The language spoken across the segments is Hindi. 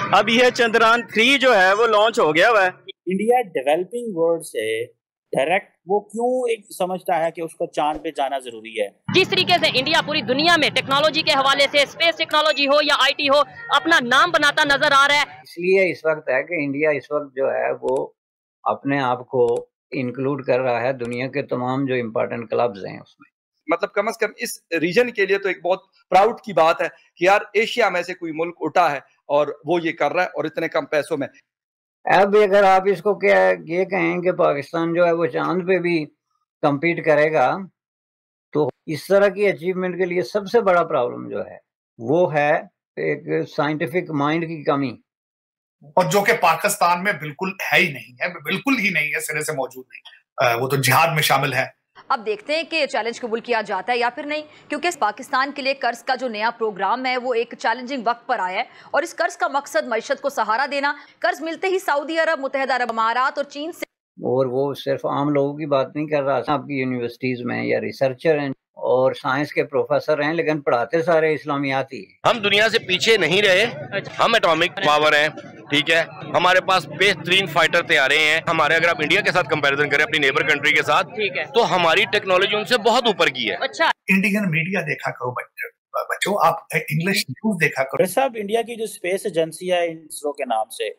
अब यह चंद्रयान 3 जो है वो लॉन्च हो गया हुआ है। इंडिया डेवलपिंग वर्ल्ड से डायरेक्ट वो क्यों एक समझता है कि उसको चांद पे जाना जरूरी है। जिस तरीके से इंडिया पूरी दुनिया में टेक्नोलॉजी के हवाले से, स्पेस टेक्नोलॉजी हो या आईटी हो, अपना नाम बनाता नजर आ रहा है। इसलिए इस वक्त है कि इंडिया इस वक्त जो है वो अपने आप को इंक्लूड कर रहा है दुनिया के तमाम जो इम्पोर्टेंट क्लब्स हैं उसमें। मतलब कम से कम इस रीजन के लिए तो एक बहुत प्राउड की बात है कि यार एशिया में से कोई मुल्क उठा है और वो ये कर रहा है और इतने कम पैसों में। अब अगर आप इसको क्या ये कहें कि पाकिस्तान जो है वो चांद पे भी compete करेगा, तो इस तरह की अचीवमेंट के लिए सबसे बड़ा प्रॉब्लम जो है वो है एक साइंटिफिक माइंड की कमी, और जो कि पाकिस्तान में बिल्कुल है ही नहीं है, बिल्कुल ही नहीं है, सिरे से मौजूद नहीं। वो तो जिहाद में शामिल है। अब देखते हैं कि चैलेंज कबूल किया जाता है या फिर नहीं, क्योंकि पाकिस्तान के लिए कर्ज का जो नया प्रोग्राम है वो एक चैलेंजिंग वक्त पर आया है और इस कर्ज का मकसद मईशत को सहारा देना। कर्ज मिलते ही सऊदी अरब, मुत्तहिदा अरब अमारात और चीन से, और वो सिर्फ आम लोगों की बात नहीं कर रहा, आपकी यूनिवर्सिटीज में या रिसर्चर हैं और साइंस के प्रोफेसर हैं, लेकिन पढ़ाते सारे इस्लामियात ही हैं। हम दुनिया से पीछे नहीं रहे, हम एटॉमिक पावर हैं, ठीक है, हमारे पास बेहतरीन फाइटर तैयार हैं। हमारे अगर आप इंडिया के साथ कंपैरिजन करें अपनी नेबर कंट्री के साथ, ठीक है, तो हमारी टेक्नोलॉजी उनसे बहुत ऊपर की है। अच्छा, इंडियन मीडिया देखा करो बच्चों, आप इंग्लिश न्यूज देखा करो। साहब, इंडिया की जो स्पेस एजेंसी है इसरो के नाम से,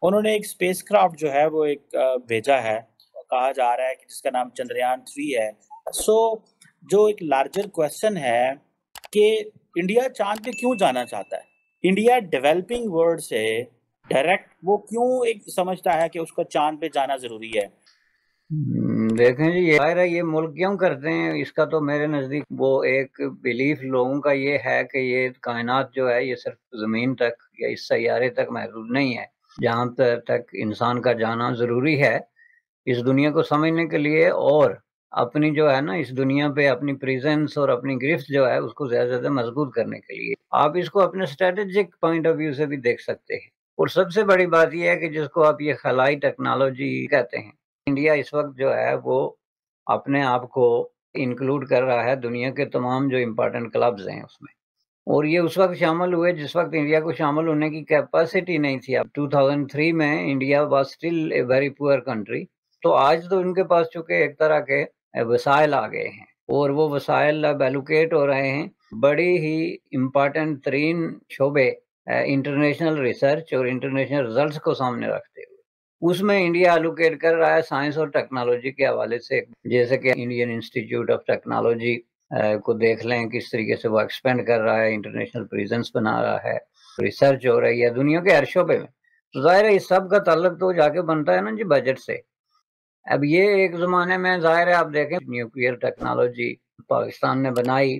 उन्होंने एक स्पेसक्राफ्ट जो है वो एक भेजा है, कहा जा रहा है कि जिसका नाम चंद्रयान 3 है। सो जो एक लार्जर क्वेश्चन है कि इंडिया चांद पे क्यों जाना चाहता है। इंडिया डेवलपिंग वर्ल्ड से डायरेक्ट वो क्यों एक समझता है कि उसको चांद पे जाना जरूरी है। देखें जी, ये मुल्क क्यों करते हैं, इसका तो मेरे नज़दीक वो एक बिलीफ लोगों का ये है कि ये कायनात जो है ये सिर्फ ज़मीन तक या इस सैयारे तक महदूद नहीं है, जहाँ तक इंसान का जाना ज़रूरी है इस दुनिया को समझने के लिए, और अपनी जो है ना इस दुनिया पे अपनी प्रेजेंस और अपनी गिरफ्त जो है उसको ज़्यादा से ज़्यादा मजबूत करने के लिए। आप इसको अपने स्ट्रेटेजिक पॉइंट ऑफ व्यू से भी देख सकते हैं। और सबसे बड़ी बात यह है कि जिसको आप ये खलाई टेक्नोलॉजी कहते हैं, इंडिया इस वक्त जो है वो अपने आप को इंक्लूड कर रहा है दुनिया के तमाम जो इम्पोर्टेंट क्लब्स हैं उसमें, और ये उस वक्त शामिल हुए जिस वक्त इंडिया को शामिल होने की कैपेसिटी नहीं थी। अब 2003 में India was still a very poor country, तो आज तो उनके पास चूंकि एक तरह के वसाइल आ गए हैं और वो वसाइल अब एलोकेट हो रहे हैं बड़ी ही इम्पोर्टेंट तरीन शोबे इंटरनेशनल रिसर्च और इंटरनेशनल रिजल्ट्स को सामने रखते हुए। उसमें इंडिया एलोकेट कर रहा है साइंस और टेक्नोलॉजी के हवाले से, जैसे कि इंडियन इंस्टीट्यूट ऑफ टेक्नोलॉजी को देख लें किस तरीके से वो एक्सपेंड कर रहा है, इंटरनेशनल प्रेजेंस बना रहा है, रिसर्च हो रही है दुनिया के हर शोबे में। तो जाहिर है इस सब का ताल्लुक तो जाके बनता है ना जी बजट से। अब ये एक ज़माने में जाहिर है आप देखें न्यूक्लियर टेक्नोलॉजी पाकिस्तान ने बनाई,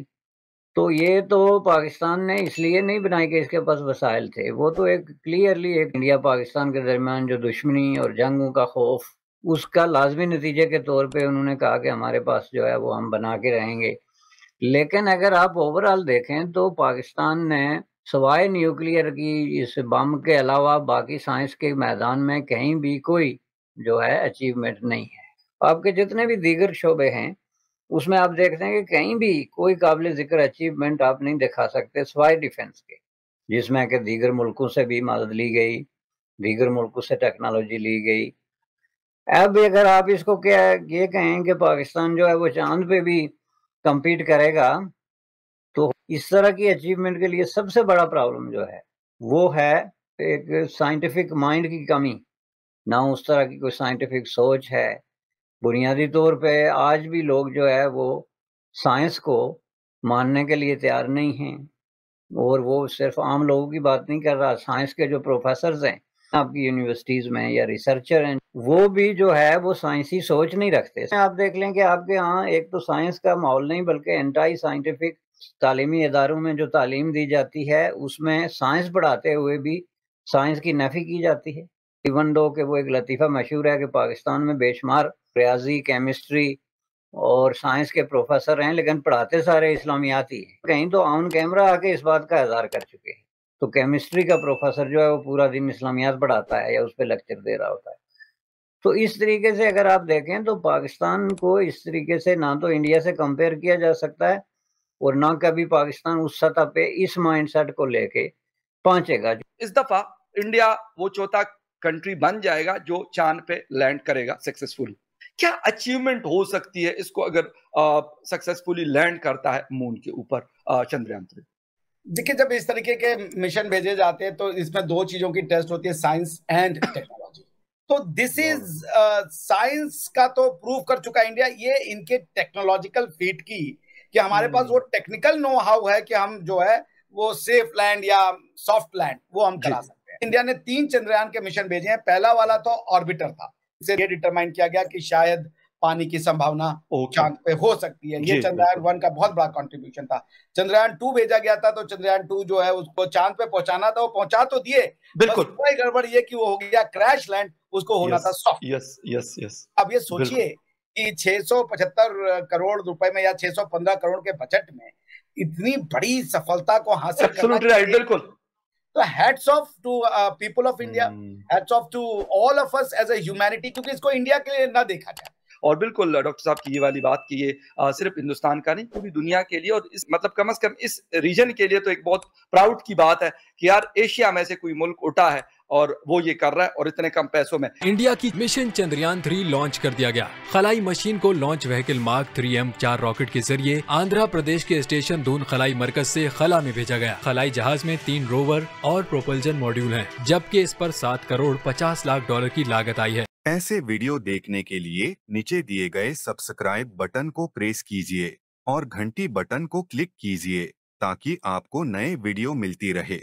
तो ये तो पाकिस्तान ने इसलिए नहीं बनाई कि इसके पास वसाइल थे, वो तो एक क्लियरली एक इंडिया पाकिस्तान के दरमियान जो दुश्मनी और जंगों का खौफ, उसका लाजमी नतीजे के तौर पे उन्होंने कहा कि हमारे पास जो है वो हम बना के रहेंगे। लेकिन अगर आप ओवरऑल देखें तो पाकिस्तान ने सवाए न्यूक्लियर की इस बम के अलावा बाकी साइंस के मैदान में कहीं भी कोई जो है अचीवमेंट नहीं है। आपके जितने भी दीगर शोबे हैं उसमें आप देखते हैं कि कहीं भी कोई काबिल जिक्र अचीवमेंट आप नहीं दिखा सकते सिवाय डिफेंस के, जिसमें कि दीगर मुल्कों से भी मदद ली गई, दीगर मुल्कों से टेक्नोलॉजी ली गई। अब अगर आप इसको क्या ये कहें कि पाकिस्तान जो है वो चांद पे भी compete करेगा, तो इस तरह की अचीवमेंट के लिए सबसे बड़ा प्रॉब्लम जो है वो है एक साइंटिफिक माइंड की कमी, ना उस तरह की कोई साइंटिफिक सोच है। बुनियादी तौर पे आज भी लोग जो है वो साइंस को मानने के लिए तैयार नहीं हैं, और वो सिर्फ आम लोगों की बात नहीं कर रहा, साइंस के जो प्रोफेसर्स हैं आपकी यूनिवर्सिटीज में या रिसर्चर हैं, वो भी जो है वो साइंसी सोच नहीं रखते। आप देख लें कि आपके यहाँ एक तो साइंस का माहौल नहीं बल्कि एंटी साइंटिफिक तालीमी इदारों में जो तालीम दी जाती है उसमें साइंस पढ़ाते हुए भी साइंस की नफी की जाती है। इवन दो कि वो एक लतीफ़ा मशहूर है कि पाकिस्तान में बेशुमार रियाजी, केमिस्ट्री और साइंस के प्रोफेसर हैं, लेकिन पढ़ाते सारे इस्लामियात ही हैं। कहीं तो ऑन कैमरा आके इस बात का इज़हार कर चुके हैं। तो केमिस्ट्री का प्रोफेसर जो है वो पूरा दिन इस्लामियात पढ़ाता है या उस पर लेक्चर दे रहा होता है। तो इस तरीके से अगर आप देखें तो पाकिस्तान को इस तरीके से ना तो इंडिया से कंपेयर किया जा सकता है और ना कभी पाकिस्तान उस सतह पे इस माइंडसेट को लेके पहुंचेगा। इस दफा इंडिया वो चौथा कंट्री बन जाएगा जो चांद पे लैंड करेगा सक्सेसफुली। क्या अचीवमेंट हो सकती है इसको अगर सक्सेसफुली लैंड करता है मून के ऊपर चंद्रयान 3? देखिए, जब इस तरीके के मिशन भेजे जाते हैं तो इसमें दो चीजों की टेस्ट होती है, साइंस एंड टेक्नोलॉजी। तो दिस इज साइंस का तो प्रूव कर चुका है इंडिया, ये इनके टेक्नोलॉजिकल फीट की कि हमारे पास वो टेक्निकल नो हाउ है कि हम जो है वो सेफ लैंड या सॉफ्ट लैंड वो हम करा सकते हैं। इंडिया ने 3 चंद्रयान के मिशन भेजे हैं। पहला वाला तो ऑर्बिटर था, इससे ये डिटरमाइन किया गया कि शायद पानी की संभावना चांद पे हो सकती है। ये चंद्रयान 1 का बहुत बड़ा कंट्रीब्यूशन था। चंद्रयान 2 भेजा गया था, तो चंद्रयान 2 जो है उसको चांद पे पहुंचाना था, वो पहुंचा तो दिए, बिल्कुल कोई गड़बड़ ये कि वो हो गया क्रैश लैंड, उसको होना था सॉफ्ट। यस। अब ये सोचिए कि 675 करोड़ रुपए में या 615 करोड़ के बजट में इतनी बड़ी सफलता को हासिल करना, बिल्कुल। तो hats off to people of India, hats off to all of us as a humanity, क्योंकि इसको इंडिया के लिए ना देखा जाए। और बिल्कुल डॉक्टर साहब की ये वाली बात की ये सिर्फ हिंदुस्तान का नहीं, पूरी दुनिया के लिए, और इस मतलब कम से कम इस रीजन के लिए तो एक बहुत प्राउड की बात है कि यार एशिया में से कोई मुल्क उठा है और वो ये कर रहा है और इतने कम पैसों में। इंडिया की मिशन चंद्रयान 3 लॉन्च कर दिया गया। खलाई मशीन को launch vehicle mark 3M4 rocket के जरिए आंध्र प्रदेश के स्टेशन दून खलाई मरकज से खला में भेजा गया। खलाई जहाज में 3 रोवर और प्रोपल्जन मॉड्यूल हैं, जबकि इस पर 7 करोड़ 50 लाख डॉलर की लागत आई है। ऐसे वीडियो देखने के लिए नीचे दिए गए सब्सक्राइब बटन को प्रेस कीजिए और घंटी बटन को क्लिक कीजिए ताकि आपको नए वीडियो मिलती रहे।